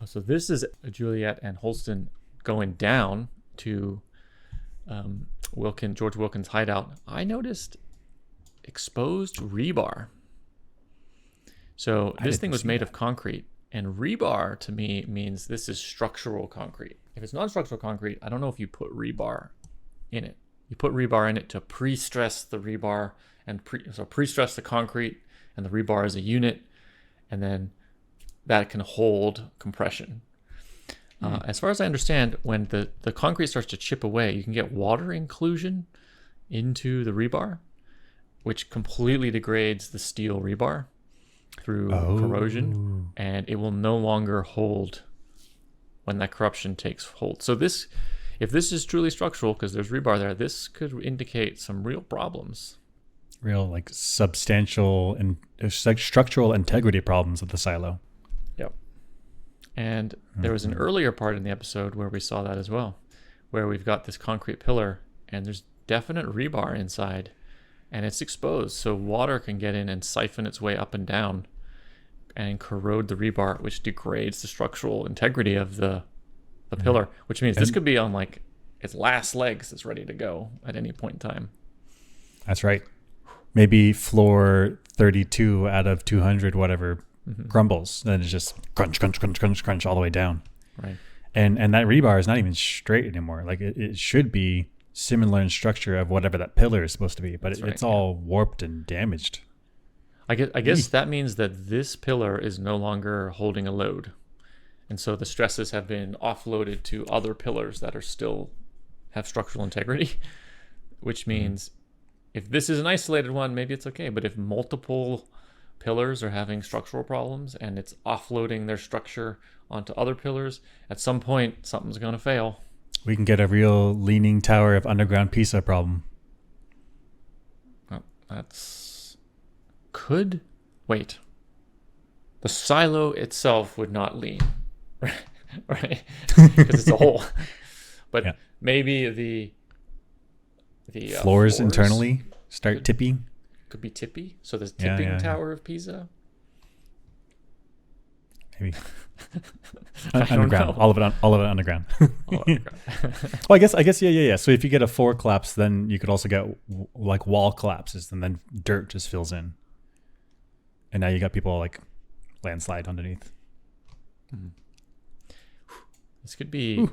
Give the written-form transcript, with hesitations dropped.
So this is Juliet and Holston going down to George Wilkins' hideout. I noticed exposed rebar. So this thing was made of concrete, and rebar to me means this is structural concrete. If it's non-structural concrete, I don't know if you put rebar in it. You put rebar in it to pre-stress the rebar and pre-stress the concrete and the rebar as a unit, and then that can hold compression. As far as I understand, when the concrete starts to chip away, you can get water inclusion into the rebar, which completely degrades the steel rebar through corrosion, and it will no longer hold when that corruption takes hold. So if this is truly structural, because there's rebar there, this could indicate some real problems. Real like substantial and like structural integrity problems of the silo. Yep. And there was an earlier part in the episode where we saw that as well, where we've got this concrete pillar and there's definite rebar inside and it's exposed. So water can get in and siphon its way up and down and corrode the rebar, which degrades the structural integrity of the pillar, which means this could be on like its last legs. It's ready to go at any point in time. That's right. Maybe floor 32 out of 200, whatever, crumbles. Then it's just crunch, crunch, crunch, crunch, crunch all the way down. Right. And that rebar is not even straight anymore. Like it should be similar in structure of whatever that pillar is supposed to be, but it's all warped and damaged. I guess that means that this pillar is no longer holding a load. And so the stresses have been offloaded to other pillars that are still have structural integrity, which means if this is an isolated one, maybe it's okay. But if multiple pillars are having structural problems and it's offloading their structure onto other pillars, at some point, something's going to fail. We can get a real leaning tower of underground Pisa problem. Oh, wait. The silo itself would not lean, right? Because it's a hole. But maybe the floors internally start tipping. Could be tippy. So the tipping tower of Pisa. Maybe underground. All of it underground. All underground. Well, I guess yeah. So if you get a floor collapse, then you could also get like wall collapses, and then dirt just fills in, and now you got people like landslide underneath. This could be